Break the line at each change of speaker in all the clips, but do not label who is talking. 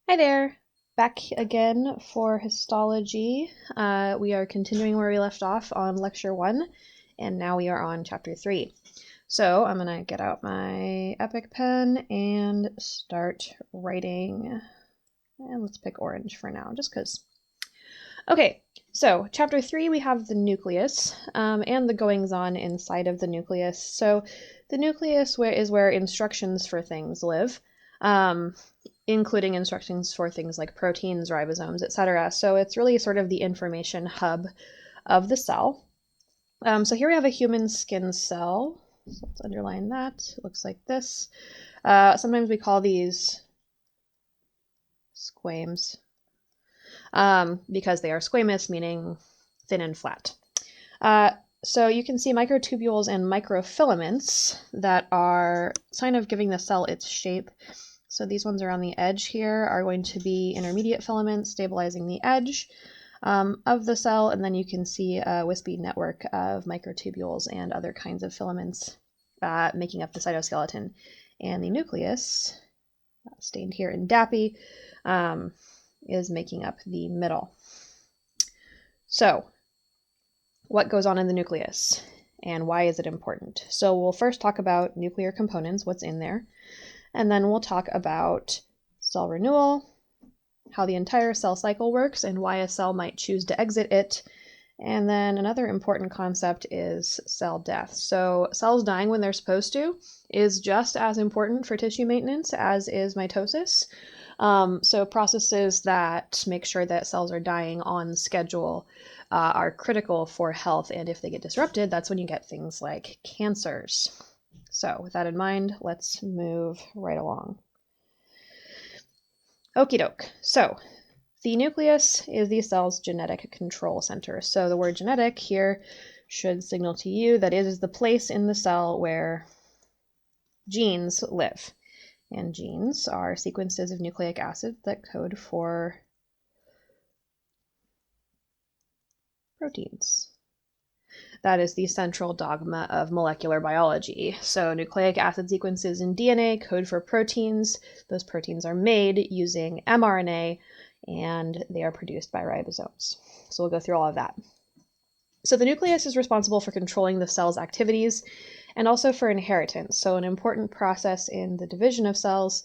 Hi there, back again for histology. We are continuing where we left off on lecture 1, and now we are on chapter 3. So I'm going to get out my Epic pen and start writing. And let's pick orange for now, just because. Okay, so chapter 3, we have the nucleus and the goings-on inside of the nucleus. So the nucleus is where instructions for things live. Including instructions for things like proteins, ribosomes, etc. So it's really sort of the information hub of the cell. So here we have a human skin cell. So let's underline that. It looks like this. Sometimes we call these squames because they are squamous, meaning thin and flat. So you can see microtubules and microfilaments that are sign of giving the cell its shape. So these ones around the edge here are going to be intermediate filaments stabilizing the edge of the cell, and then you can see a wispy network of microtubules and other kinds of filaments making up the cytoskeleton. And the nucleus, stained here in DAPI, is making up the middle. So what goes on in the nucleus and why is it important? So we'll first talk about nuclear components, what's in there. And then we'll talk about cell renewal, how the entire cell cycle works, and why a cell might choose to exit it. And then another important concept is cell death. So cells dying when they're supposed to is just as important for tissue maintenance as is mitosis. So processes that make sure that cells are dying on schedule are critical for health, and if they get disrupted, that's when you get things like cancers. So with that in mind, let's move right along. Okie doke. So the nucleus is the cell's genetic control center. So the word genetic here should signal to you that it is the place in the cell where genes live. And genes are sequences of nucleic acid that code for proteins. That is the central dogma of molecular biology. So nucleic acid sequences in DNA code for proteins. Those proteins are made using mRNA, and they are produced by ribosomes. So we'll go through all of that. So the nucleus is responsible for controlling the cell's activities and also for inheritance. So an important process in the division of cells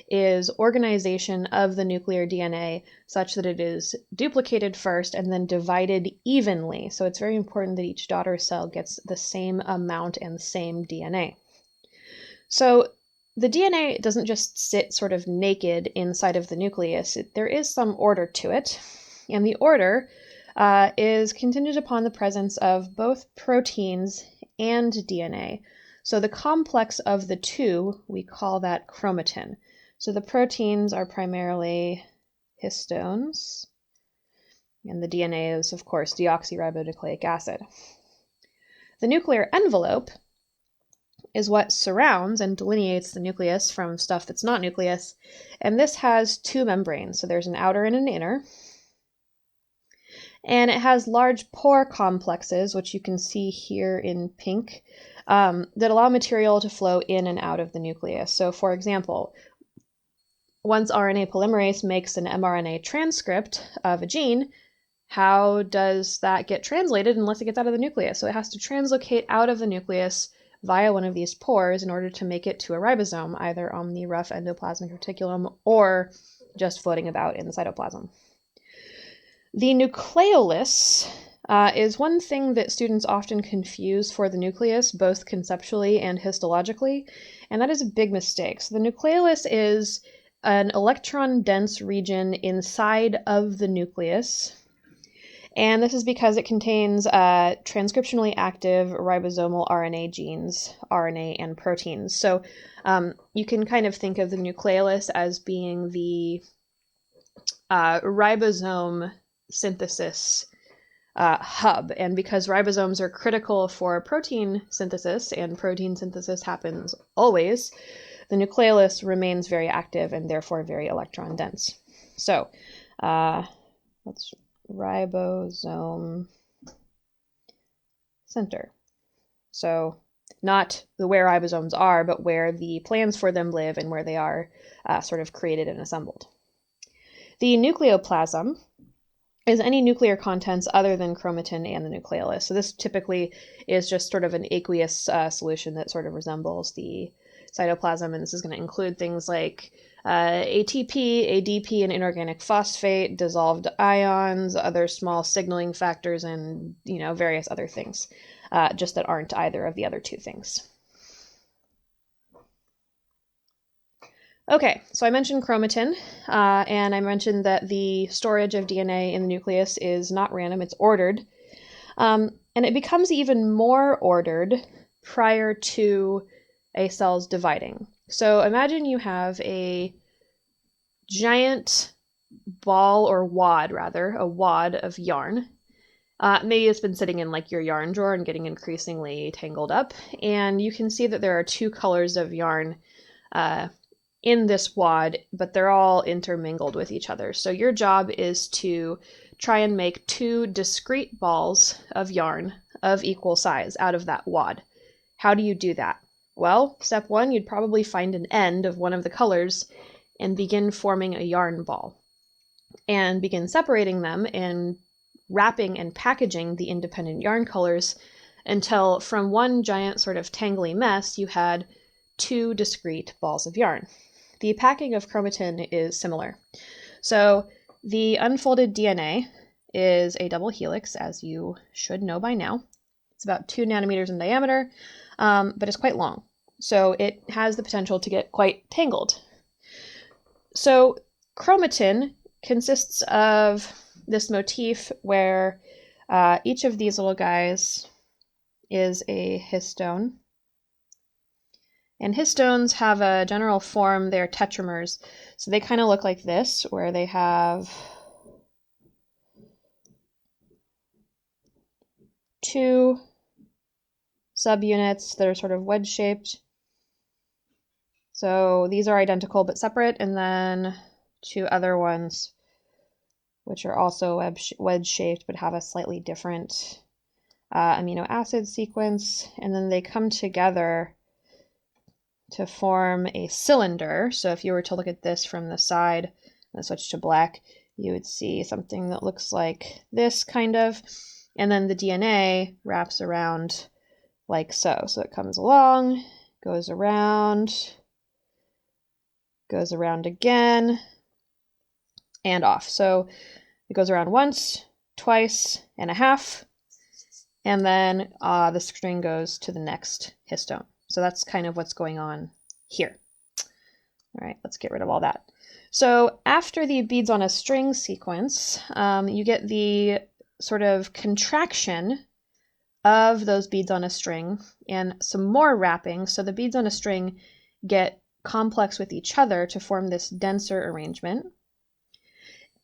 is organization of the nuclear DNA such that it is duplicated first and then divided evenly. So it's very important that each daughter cell gets the same amount and same DNA. So the DNA doesn't just sit sort of naked inside of the nucleus. There is some order to it, and the order is contingent upon the presence of both proteins and DNA. So the complex of the two, we call that chromatin. So the proteins are primarily histones, and the DNA is, of course, deoxyribonucleic acid. The nuclear envelope is what surrounds and delineates the nucleus from stuff that's not nucleus, and this has two membranes. So there's an outer and an inner, and it has large pore complexes, which you can see here in pink, that allow material to flow in and out of the nucleus. So for example, once RNA polymerase makes an mRNA transcript of a gene, how does that get translated unless it gets out of the nucleus? So it has to translocate out of the nucleus via one of these pores in order to make it to a ribosome, either on the rough endoplasmic reticulum or just floating about in the cytoplasm. The nucleolus is one thing that students often confuse for the nucleus, both conceptually and histologically, and that is a big mistake. So the nucleolus is an electron-dense region inside of the nucleus, and this is because it contains transcriptionally active ribosomal RNA genes, RNA and proteins. So you can kind of think of the nucleolus as being the ribosome synthesis hub, and because ribosomes are critical for protein synthesis, and protein synthesis happens always, the nucleolus remains very active and therefore very electron dense. So let's ribosome center. So not where ribosomes are, but where the plans for them live and where they are sort of created and assembled. The nucleoplasm is any nuclear contents other than chromatin and the nucleolus. So this typically is just sort of an aqueous solution that sort of resembles the cytoplasm, and this is going to include things like ATP, ADP, and inorganic phosphate, dissolved ions, other small signaling factors, and various other things, just that aren't either of the other two things. Okay, so I mentioned chromatin, and I mentioned that the storage of DNA in the nucleus is not random, it's ordered. And it becomes even more ordered prior to a cell's dividing. So imagine you have a giant ball or wad, rather, a wad of yarn. Maybe it's been sitting in like your yarn drawer and getting increasingly tangled up. And you can see that there are two colors of yarn in this wad, but they're all intermingled with each other. So your job is to try and make two discrete balls of yarn of equal size out of that wad. How do you do that? Well, step one, you'd probably find an end of one of the colors and begin forming a yarn ball, and begin separating them and wrapping and packaging the independent yarn colors until from one giant sort of tangly mess you had two discrete balls of yarn. The packing of chromatin is similar. So the unfolded DNA is a double helix, as you should know by now. It's about 2 nanometers in diameter, but it's quite long. So it has the potential to get quite tangled. So chromatin consists of this motif where each of these little guys is a histone. And histones have a general form, they're tetramers. So they kind of look like this, where they have two subunits that are sort of wedge-shaped. So these are identical but separate, and then two other ones which are also wedge-shaped but have a slightly different amino acid sequence, and then they come together to form a cylinder. So if you were to look at this from the side and switch to black, you would see something that looks like this kind of, and then the DNA wraps around like so. So it comes along, goes around again, and off. So it goes around once, twice, and a half, and then the string goes to the next histone. So that's kind of what's going on here. All right, let's get rid of all that. So after the beads on a string sequence, you get the sort of contraction of those beads on a string and some more wrapping. So the beads on a string get complex with each other to form this denser arrangement.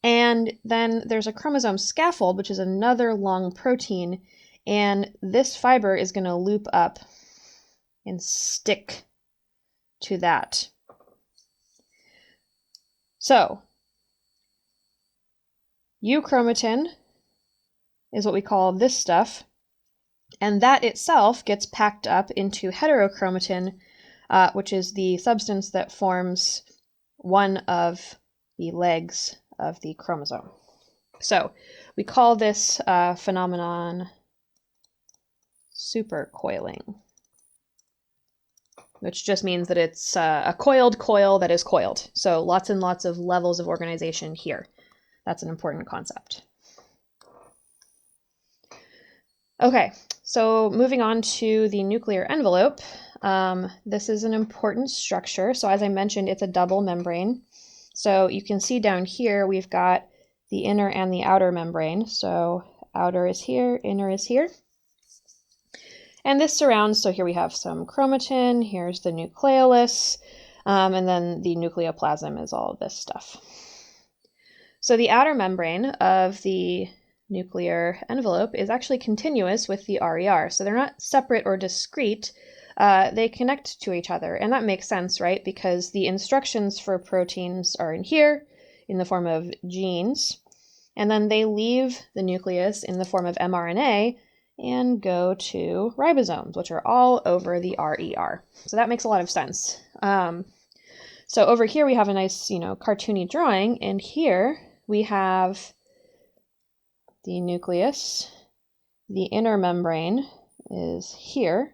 And then there's a chromosome scaffold, which is another long protein, and this fiber is going to loop up and stick to that. So euchromatin is what we call this stuff, and that itself gets packed up into heterochromatin, which is the substance that forms one of the legs of the chromosome. So we call this phenomenon supercoiling, which just means that it's a coiled coil that is coiled. So lots and lots of levels of organization here. That's an important concept. Okay, so moving on to the nuclear envelope. This is an important structure. So as I mentioned, it's a double membrane. So you can see down here, we've got the inner and the outer membrane. So outer is here, inner is here. And this surrounds, so here we have some chromatin, here's the nucleolus, and then the nucleoplasm is all of this stuff. So the outer membrane of the nuclear envelope is actually continuous with the RER. So they're not separate or discrete, they connect to each other. And that makes sense, right? Because the instructions for proteins are in here in the form of genes, and then they leave the nucleus in the form of mRNA and go to ribosomes, which are all over the RER. So that makes a lot of sense. So over here we have a nice, cartoony drawing, and here we have the nucleus. The inner membrane is here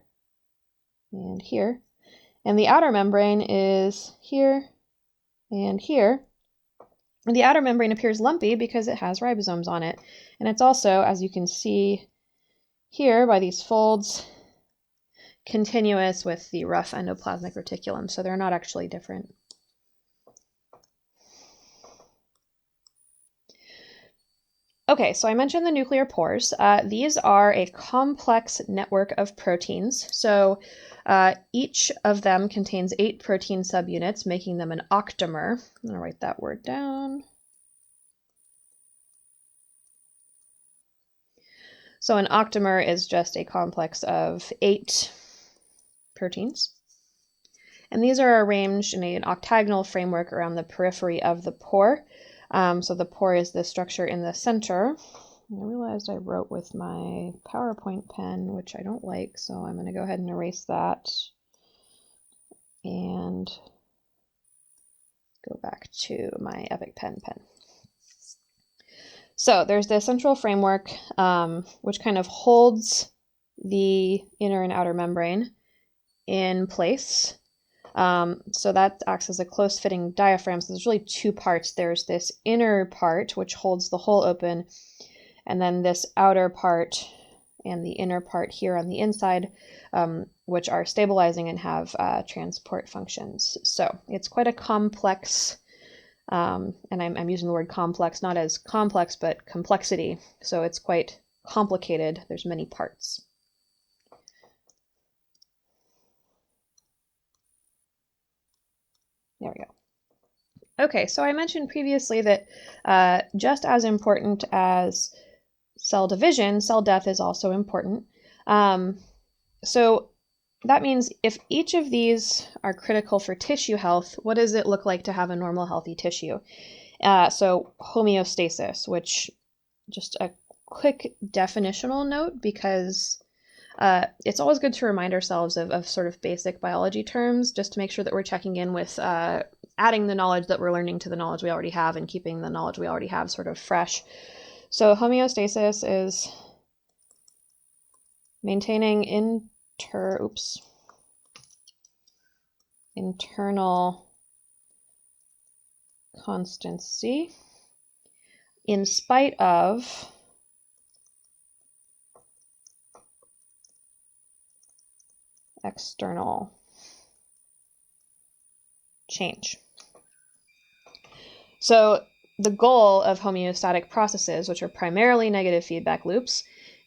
and here, and the outer membrane is here and here. And the outer membrane appears lumpy because it has ribosomes on it. And it's also, as you can see here by these folds, continuous with the rough endoplasmic reticulum, so they're not actually different. Okay, so I mentioned the nuclear pores. These are a complex network of proteins. So each of them contains 8 protein subunits, making them an octamer. I'm going to write that word down. So an octamer is just a complex of 8 proteins. And these are arranged in an octagonal framework around the periphery of the pore. So the pore is the structure in the center. I realized I wrote with my PowerPoint pen, which I don't like, so I'm going to go ahead and erase that and go back to my Epic pen. So there's the central framework, which kind of holds the inner and outer membrane in place. So that acts as a close-fitting diaphragm. So there's really 2 parts. There's this inner part, which holds the hole open, and then this outer part and the inner part here on the inside, which are stabilizing and have transport functions. So it's quite a complex, and I'm using the word complex not as complex, but complexity. So it's quite complicated. There's many parts. There we go. Okay, so I mentioned previously that just as important as cell division, cell death is also important. So that means if each of these are critical for tissue health, what does it look like to have a normal, healthy tissue? So homeostasis, which just a quick definitional note, because it's always good to remind ourselves of sort of basic biology terms, just to make sure that we're checking in with adding the knowledge that we're learning to the knowledge we already have and keeping the knowledge we already have sort of fresh. So homeostasis is maintaining internal constancy in spite of external change. So the goal of homeostatic processes, which are primarily negative feedback loops,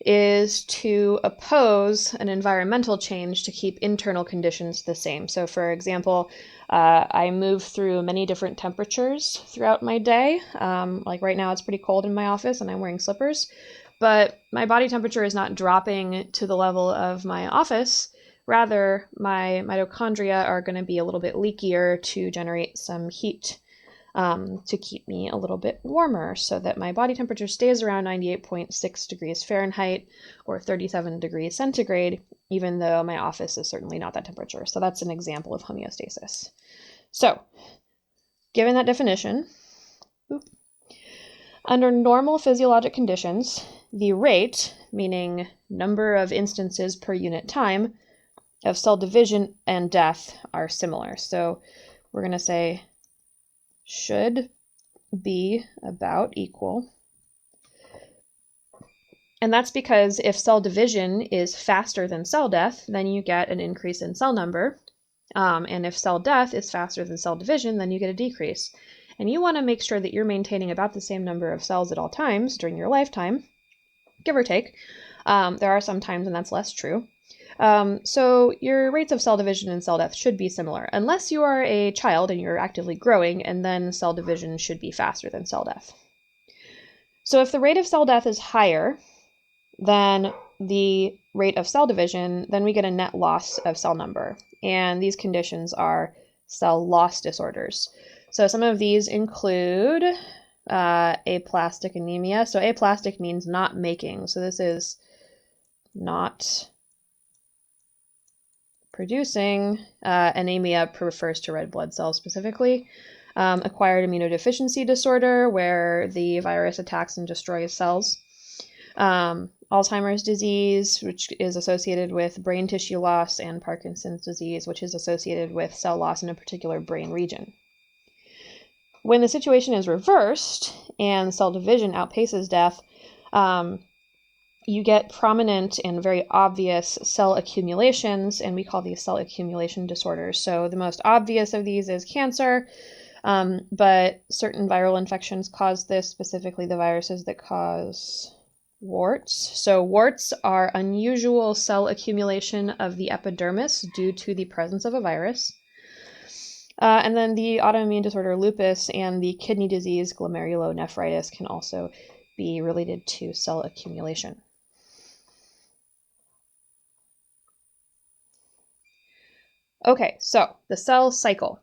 is to oppose an environmental change to keep internal conditions the same. So for example, I move through many different temperatures throughout my day. Like right now it's pretty cold in my office and I'm wearing slippers, but my body temperature is not dropping to the level of my office. Rather, my mitochondria are going to be a little bit leakier to generate some heat to keep me a little bit warmer so that my body temperature stays around 98.6 degrees Fahrenheit or 37 degrees centigrade, even though my office is certainly not that temperature. So that's an example of homeostasis. So, given that definition, under normal physiologic conditions, the rate, meaning number of instances per unit time, of cell division and death are similar. So we're going to say should be about equal. And that's because if cell division is faster than cell death, then you get an increase in cell number. And if cell death is faster than cell division, then you get a decrease. And you want to make sure that you're maintaining about the same number of cells at all times during your lifetime, give or take. There are some times when that's less true. So your rates of cell division and cell death should be similar, unless you are a child and you're actively growing, and then cell division should be faster than cell death. So if the rate of cell death is higher than the rate of cell division, then we get a net loss of cell number. And these conditions are cell loss disorders. So some of these include aplastic anemia. So aplastic means not making. So this is not producing. Anemia refers to red blood cells specifically. acquired immunodeficiency disorder, where the virus attacks and destroys cells. Alzheimer's disease, which is associated with brain tissue loss, and Parkinson's disease, which is associated with cell loss in a particular brain region. When the situation is reversed and cell division outpaces death, you get prominent and very obvious cell accumulations, and we call these cell accumulation disorders. So the most obvious of these is cancer, but certain viral infections cause this, specifically the viruses that cause warts. So warts are unusual cell accumulation of the epidermis due to the presence of a virus. And then the autoimmune disorder lupus and the kidney disease glomerulonephritis can also be related to cell accumulation. Okay, so the cell cycle.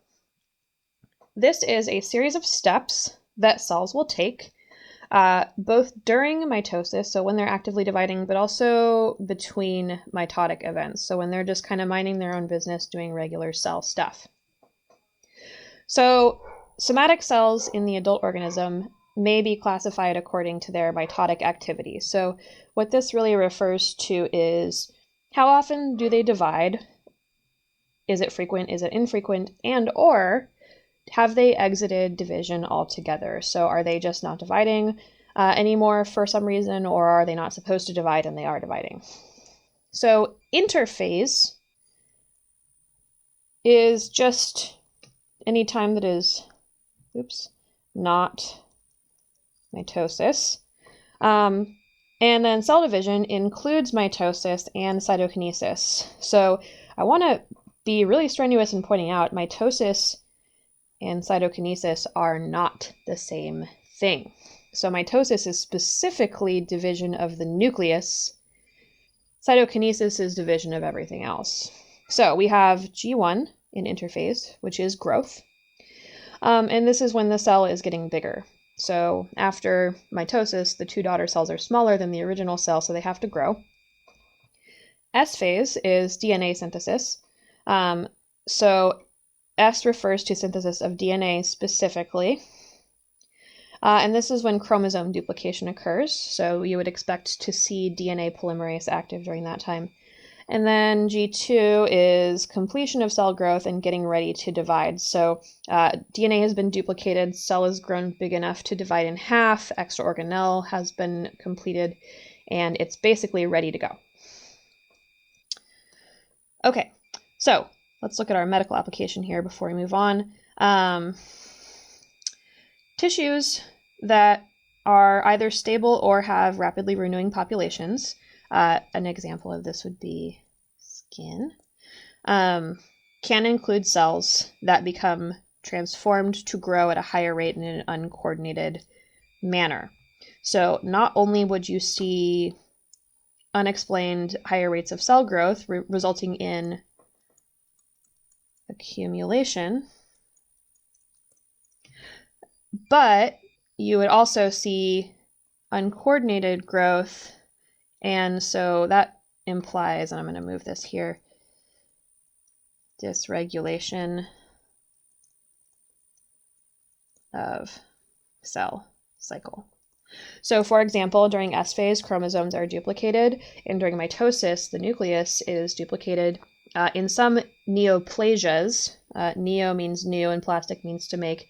This is a series of steps that cells will take, both during mitosis, so when they're actively dividing, but also between mitotic events, so when they're just kind of minding their own business, doing regular cell stuff. So somatic cells in the adult organism may be classified according to their mitotic activity. So what this really refers to is how often do they divide? Is it frequent? Is it infrequent? And or have they exited division altogether? So are they just not dividing anymore for some reason, or are they not supposed to divide and they are dividing? So interphase is just any time that is, not mitosis. And then cell division includes mitosis and cytokinesis. So I want to be really strenuous in pointing out mitosis and cytokinesis are not the same thing. So mitosis is specifically division of the nucleus. Cytokinesis is division of everything else. So we have G1 in interphase, which is growth. And this is when the cell is getting bigger. So after mitosis, the two daughter cells are smaller than the original cell, so they have to grow. S phase is DNA synthesis. So S refers to synthesis of DNA specifically. And this is when chromosome duplication occurs. So you would expect to see DNA polymerase active during that time. And then G2 is completion of cell growth and getting ready to divide. So DNA has been duplicated, cell has grown big enough to divide in half, extra organelle has been completed, and it's basically ready to go. Okay, so let's look at our medical application here before we move on. Tissues that are either stable or have rapidly renewing populations. An example of this would be skin. Can include cells that become transformed to grow at a higher rate in an uncoordinated manner. So not only would you see unexplained higher rates of cell growth resulting in accumulation, but you would also see uncoordinated growth. And so that implies, and I'm going to move this here, dysregulation of cell cycle. So for example, during S phase, chromosomes are duplicated, and during mitosis, the nucleus is duplicated. In some neoplasias, neo means new and plastic means to make.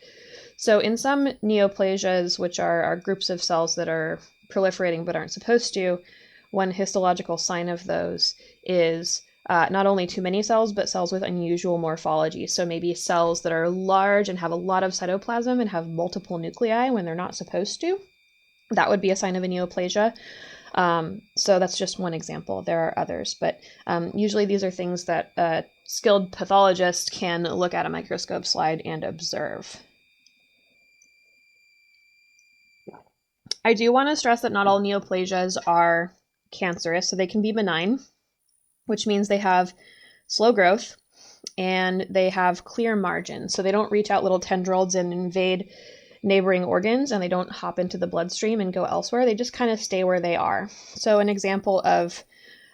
So in some neoplasias, which are groups of cells that are proliferating but aren't supposed to, one histological sign of those is not only too many cells, but cells with unusual morphology. So maybe cells that are large and have a lot of cytoplasm and have multiple nuclei when they're not supposed to. That would be a sign of a neoplasia. So that's just one example. There are others, but usually these are things that a skilled pathologist can look at a microscope slide and observe. I do want to stress that not all neoplasias are cancerous, so they can be benign, which means they have slow growth and they have clear margins. So they don't reach out little tendrils and invade neighboring organs, and they don't hop into the bloodstream and go elsewhere. They just kind of stay where they are. So an example of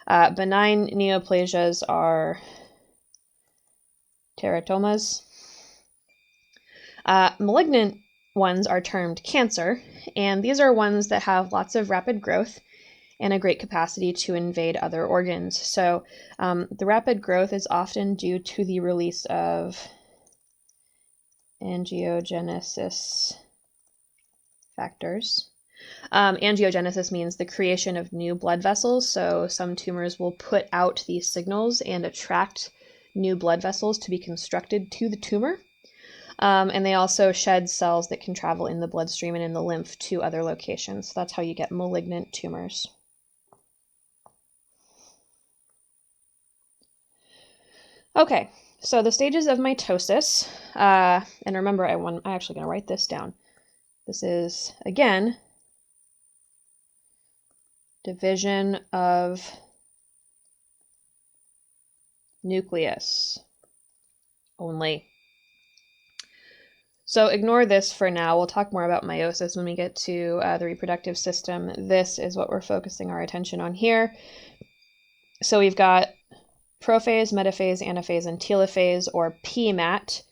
benign neoplasias are teratomas. Malignant ones are termed cancer, and these are ones that have lots of rapid growth and a great capacity to invade other organs. So the rapid growth is often due to the release of angiogenesis factors. Angiogenesis means the creation of new blood vessels, so some tumors will put out these signals and attract new blood vessels to be constructed to the tumor. And they also shed cells that can travel in the bloodstream and in the lymph to other locations. So that's how you get malignant tumors. Okay, so the stages of mitosis, and remember, I'm actually going to write this down. This is, again, division of nucleus only. So ignore this for now. We'll talk more about meiosis when we get to the reproductive system. This is what we're focusing our attention on here. So we've got prophase, metaphase, anaphase, and telophase, or PMAT.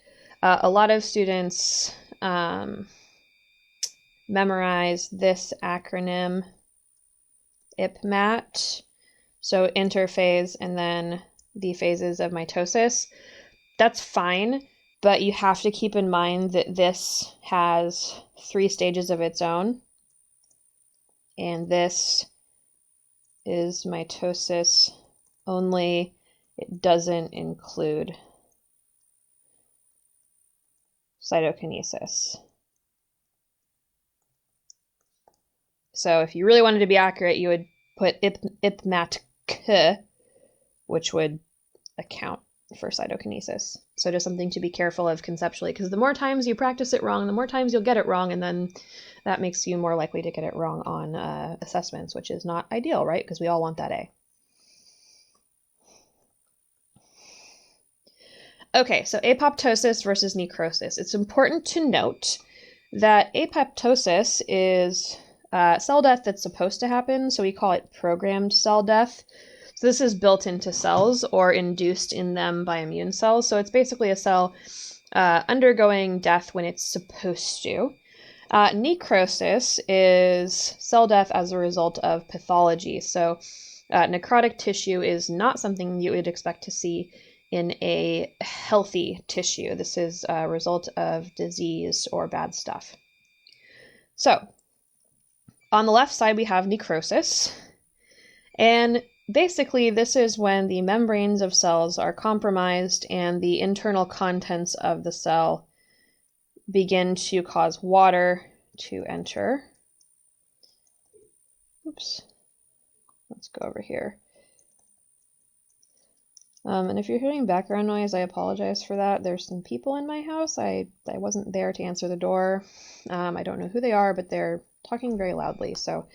A lot of students memorize this acronym, IPMAT, so interphase and then the phases of mitosis. That's fine, but you have to keep in mind that this has 3 stages of its own, and this is mitosis only. It doesn't include cytokinesis. So if you really wanted to be accurate, you would put IPMAT-K, which would account for cytokinesis. So just something to be careful of conceptually, because the more times you practice it wrong, the more times you'll get it wrong, and then that makes you more likely to get it wrong on assessments, which is not ideal, right? Because we all want that A. Okay, so apoptosis versus necrosis. It's important to note that apoptosis is cell death that's supposed to happen, so we call it programmed cell death. So this is built into cells or induced in them by immune cells. So it's basically a cell undergoing death when it's supposed to. Necrosis is cell death as a result of pathology. So necrotic tissue is not something you would expect to see in a healthy tissue. This is a result of disease or bad stuff. So on the left side, we have necrosis. And basically, this is when the membranes of cells are compromised and the internal contents of the cell begin to cause water to enter. Oops. Let's go over here. And if you're hearing background noise, I apologize for that. There's some people in my house. I wasn't there to answer the door. I don't know who they are, but they're talking very loudly. So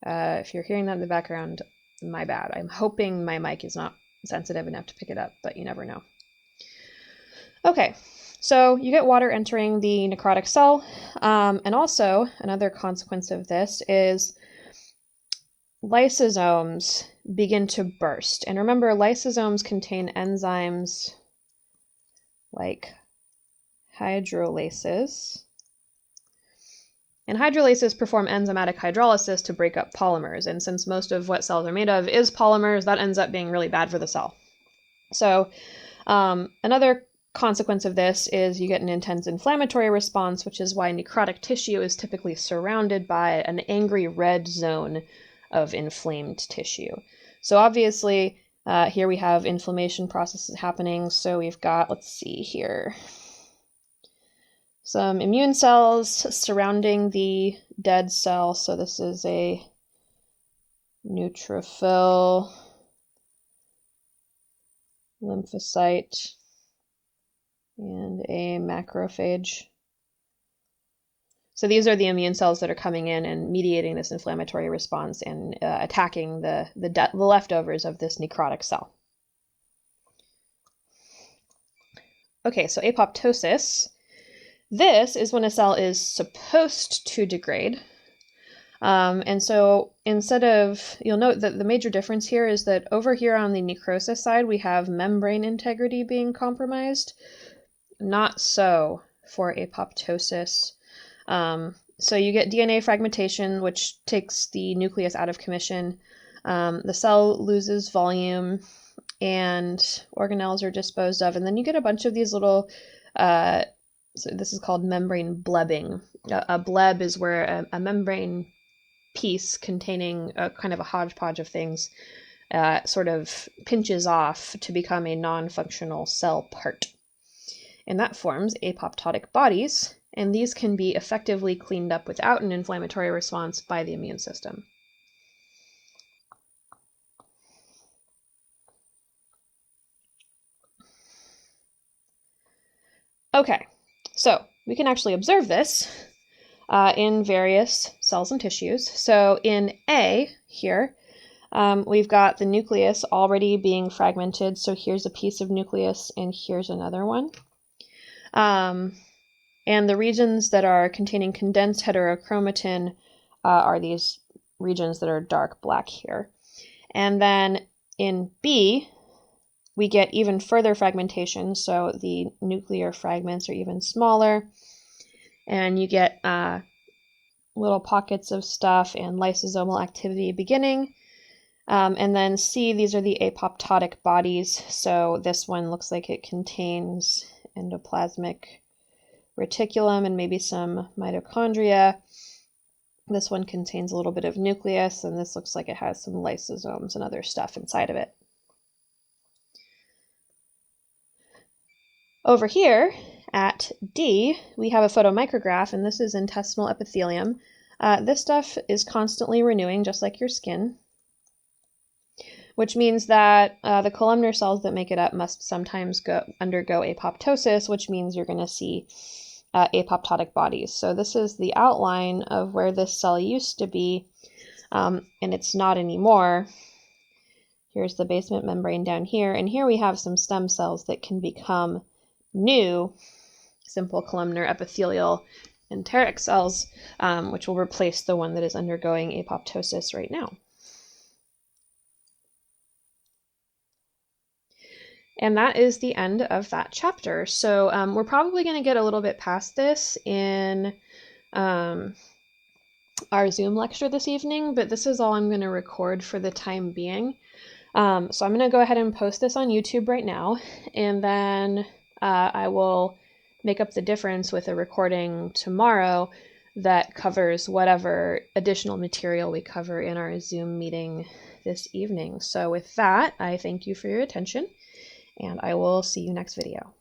if you're hearing that in the background, my bad. I'm hoping my mic is not sensitive enough to pick it up, but you never know. Okay, so you get water entering the necrotic cell. And also, another consequence of this is lysosomes begin to burst. And remember, lysosomes contain enzymes like hydrolases. And hydrolases perform enzymatic hydrolysis to break up polymers. And since most of what cells are made of is polymers, that ends up being really bad for the cell. So another consequence of this is you get an intense inflammatory response, which is why necrotic tissue is typically surrounded by an angry red zone of inflamed tissue. So obviously, here we have inflammation processes happening. So we've got, let's see here, some immune cells surrounding the dead cell. So this is a neutrophil, lymphocyte, and a macrophage. So these are the immune cells that are coming in and mediating this inflammatory response and attacking the leftovers of this necrotic cell. Okay, so apoptosis. This is when a cell is supposed to degrade. And so instead of, you'll note that the major difference here is that over here on the necrosis side, we have membrane integrity being compromised. Not so for apoptosis. So you get DNA fragmentation, which takes the nucleus out of commission. The cell loses volume and organelles are disposed of. And then you get a bunch of these little, so this is called membrane blebbing. A bleb is where a membrane piece containing a kind of a hodgepodge of things sort of pinches off to become a non-functional cell part. And that forms apoptotic bodies, and these can be effectively cleaned up without an inflammatory response by the immune system. Okay, so we can actually observe this in various cells and tissues. So in A here, we've got the nucleus already being fragmented. So here's a piece of nucleus and here's another one. And the regions that are containing condensed heterochromatin are these regions that are dark black here. And then in B, we get even further fragmentation. So the nuclear fragments are even smaller. And you get little pockets of stuff and lysosomal activity beginning. And then C, these are the apoptotic bodies. So this one looks like it contains endoplasmic reticulum and maybe some mitochondria. This one contains a little bit of nucleus, and this looks like it has some lysosomes and other stuff inside of it. Over here at D, we have a photomicrograph, and this is intestinal epithelium. This stuff is constantly renewing, just like your skin, which means that the columnar cells that make it up must sometimes undergo apoptosis, which means you're going to see apoptotic bodies. So this is the outline of where this cell used to be, and it's not anymore. Here's the basement membrane down here, and here we have some stem cells that can become new simple columnar epithelial enteric cells, which will replace the one that is undergoing apoptosis right now. And that is the end of that chapter. So we're probably going to get a little bit past this in our Zoom lecture this evening, but this is all I'm going to record for the time being. So I'm going to go ahead and post this on YouTube right now, and then I will make up the difference with a recording tomorrow that covers whatever additional material we cover in our Zoom meeting this evening. So with that, I thank you for your attention, and I will see you next video.